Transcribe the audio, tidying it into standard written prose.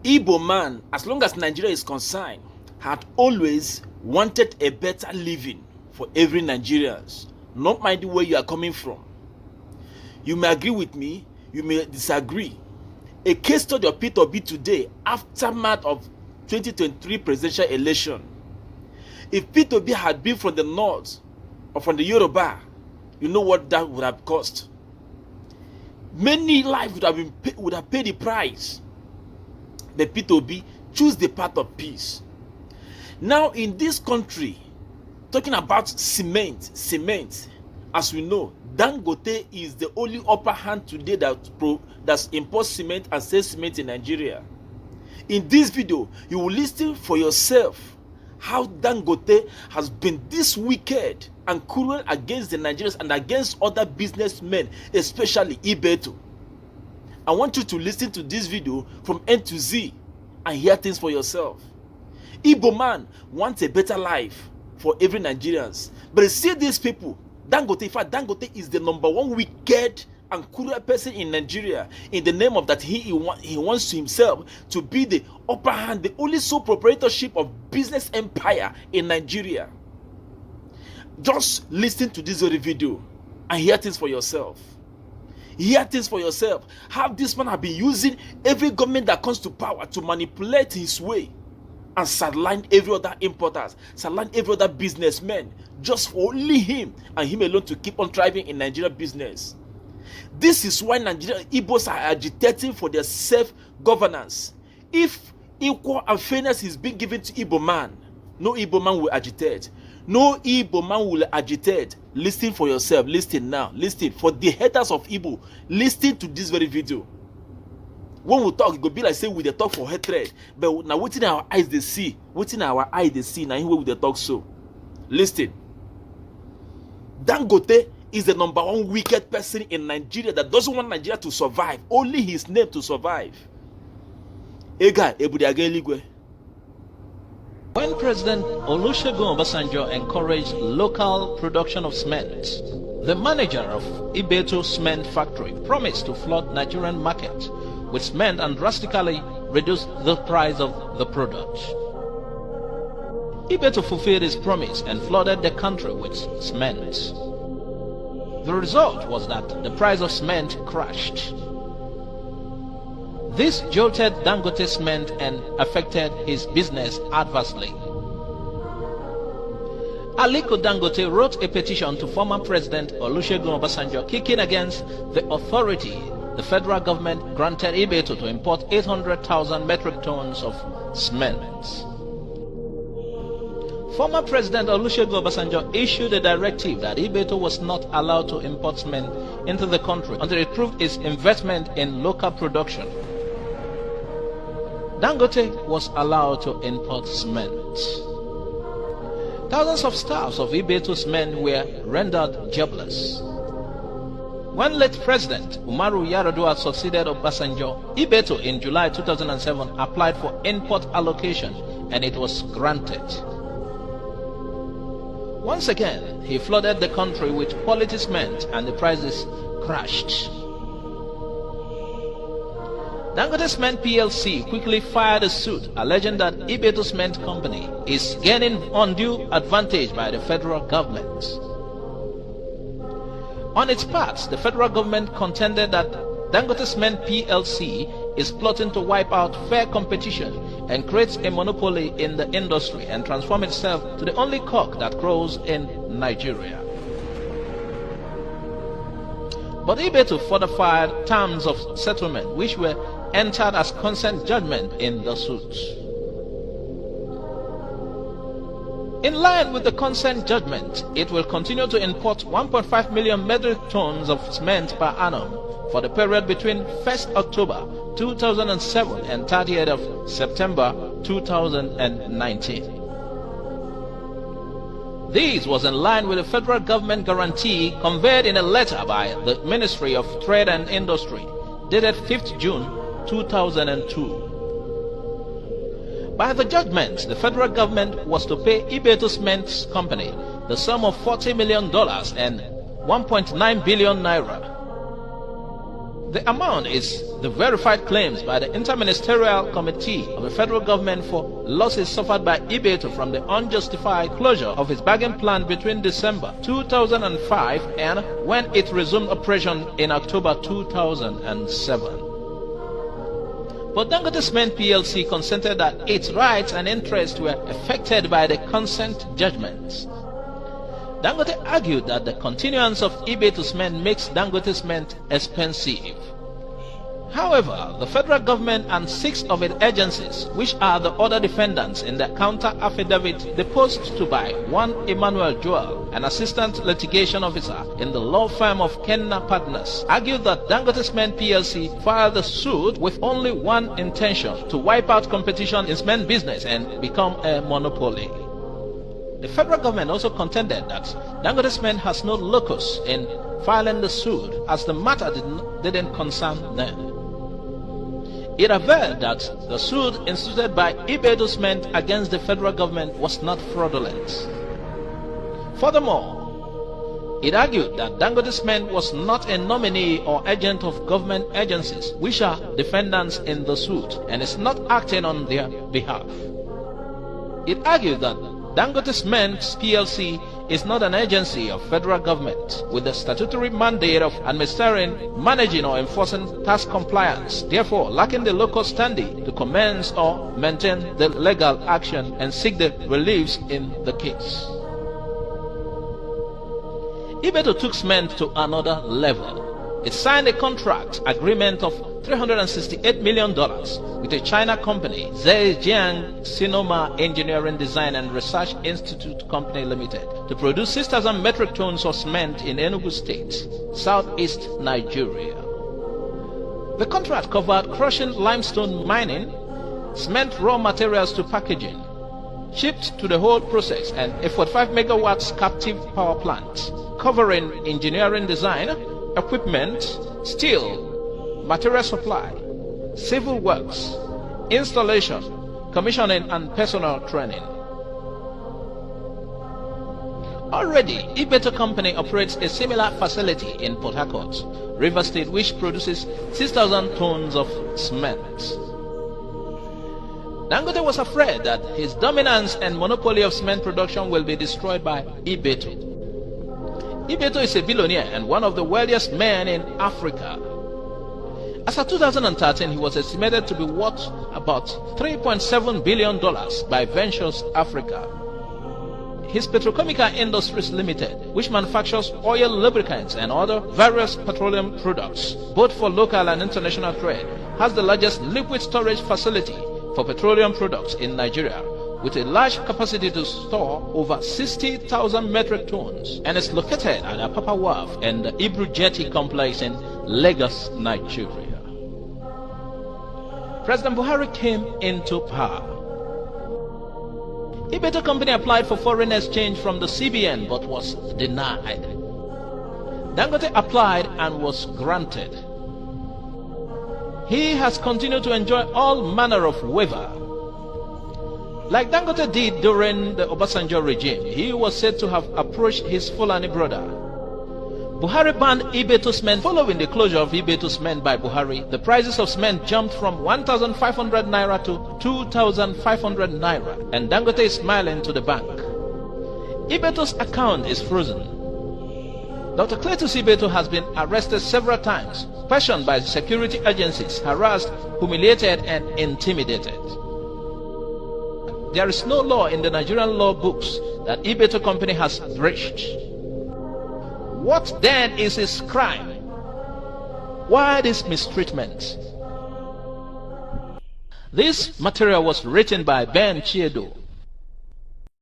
Igbo man, as long as Nigeria is concerned, had always wanted a better living for every Nigerians, not mind where you are coming from. You may agree with me, you may disagree. A case study of Peter Obi today, aftermath of 2023 presidential election. If Peter Obi had been from the north or from the Yoruba, you know what that would have cost. Many lives would have paid the price. But Peter Obi choose the path of peace. Now in this country, talking about cement, as we know, Dangote is the only upper hand today that imports cement and sells cement in Nigeria. In this video, you will listen for yourself how Dangote has been this wicked and cruel against the Nigerians and against other businessmen, especially Ibeto. I want you to listen to this video from end to Z and hear things for yourself. Igbo man wants a better life for every Nigerians. But see these people, Dangote, in fact, Dangote is the #1 wicked and cruel person in Nigeria, in the name of that he wants to himself to be the upper hand, the only sole proprietorship of business empire in Nigeria. Just listen to this very video and hear things for yourself. Hear things for yourself. How this man have been using every government that comes to power to manipulate his way and sideline every other importers, sideline every other businessman, just for only him and him alone to keep on thriving in Nigeria business. This is why Nigerian Igbos are agitating for their self-governance. If equal and fairness is being given to Igbo man, no Igbo man will agitate. No Igbo man will agitate. Listen for yourself. Listen now. Listen. For the haters of Igbo, listen to this very video. When we talk, it will be like say we dey talk for hatred. But now within our eyes they see. Within our eyes they see. Now here we dey talk so. Listen. Dangote is the #1 wicked person in Nigeria that doesn't want Nigeria to survive. Only his name to survive. Ega Ebudiageligwe. When President Olusegun Obasanjo encouraged local production of cement, the manager of Ibeto Cement Factory promised to flood Nigerian market with cement and drastically reduce the price of the product. Ibeto fulfilled his promise and flooded the country with cement. The result was that the price of cement crashed. This jolted Dangote Cement and affected his business adversely. Aliko Dangote wrote a petition to former President Olusegun Obasanjo kicking against the authority the federal government granted Ibeto to import 800,000 metric tons of cement. Former President Olusegun Obasanjo issued a directive that Ibeto was not allowed to import cement into the country until it proved its investment in local production. Dangote was allowed to import cement. Thousands of staffs of Ibeto's men were rendered jobless. When late President Umaru Yar'Adua succeeded Obasanjo, Ibeto in July 2007 applied for import allocation and it was granted. Once again, he flooded the country with quality cement and the prices crashed. Dangote Cement PLC quickly filed a suit alleging that Ibeto Cement Company is gaining undue advantage by the federal government. On its part, the federal government contended that Dangote Cement PLC is plotting to wipe out fair competition and create a monopoly in the industry and transform itself to the only cock that crows in Nigeria. But Ibeto fortified terms of settlement which were entered as consent judgment in the suit. In line with the consent judgment, it will continue to import 1.5 million metric tons of cement per annum for the period between 1st October 2007 and 30th of September 2019. This was in line with the federal government guarantee conveyed in a letter by the Ministry of Trade and Industry dated 5th June 2002. By the judgment, the federal government was to pay Ibeto Cement Company the sum of $40 million and 1.9 billion naira. The amount is the verified claims by the Interministerial Committee of the federal government for losses suffered by Ibeto from the unjustified closure of its bagging plant between December 2005 and when it resumed operation in October 2007. But Dangote Cement PLC consented that its rights and interests were affected by the consent judgments. Dangote argued that the continuance of Ibeto Cement makes Dangote Cement expensive. However, the federal government and 6 of its agencies, which are the other defendants in the counter affidavit deposed to by one Emmanuel Joel, an assistant litigation officer in the law firm of Kenna Partners, argued that Dangote Cement PLC filed the suit with only one intention: to wipe out competition in cement business and become a monopoly. The federal government also contended that Dangote Cement has no locus in filing the suit, as the matter didn't concern them. It averred that the suit instituted by Ibeto Cement against the federal government was not fraudulent. Furthermore, it argued that Dangote Cement was not a nominee or agent of government agencies, which are defendants in the suit, and is not acting on their behalf. It argued that Dangote Cement PLC is not an agency of federal government with the statutory mandate of administering, managing or enforcing tax compliance, therefore lacking the local standing to commence or maintain the legal action and seek the reliefs in the case. Ibeto took cement to another level. It signed a contract agreement of $368 million with a China company, Zhejiang Sinoma Engineering Design and Research Institute Company Limited, to produce 6,000 metric tons of cement in Enugu State, southeast Nigeria. The contract covered crushing limestone mining, cement raw materials to packaging, shipped to the whole process, and a 45 megawatts captive power plant, covering engineering design, equipment, steel, material supply, civil works, installation, commissioning, and personnel training. Already, Ibeto Company operates a similar facility in Port Harcourt, Rivers State, which produces 6,000 tons of cement. Dangote was afraid that his dominance and monopoly of cement production will be destroyed by Ibeto. Ibeto is a billionaire and one of the wealthiest men in Africa. As of 2013, he was estimated to be worth about $3.7 billion by Ventures Africa. His Petrochemical Industries Limited, which manufactures oil lubricants and other various petroleum products, both for local and international trade, has the largest liquid storage facility for petroleum products in Nigeria, with a large capacity to store over 60,000 metric tons, and is located at Apapa Wharf and the Ibru Jetty complex in Lagos, Nigeria. President Buhari came into power. Ibeto Company applied for foreign exchange from the CBN but was denied. Dangote applied and was granted. He has continued to enjoy all manner of waiver. Like Dangote did during the Obasanjo regime, he was said to have approached his Fulani brother. Buhari banned Ibeto Cement. Following the closure of Ibeto Cement by Buhari, the prices of cement jumped from 1,500 naira to 2,500 naira, and Dangote is smiling to the bank. Ibeto's account is frozen. Dr. Cletus Ibeto has been arrested several times, questioned by security agencies, harassed, humiliated, and intimidated. There is no law in the Nigerian law books that Ibeto Company has breached. What then is his crime? Why this mistreatment? This material was written by Ben Chiedo.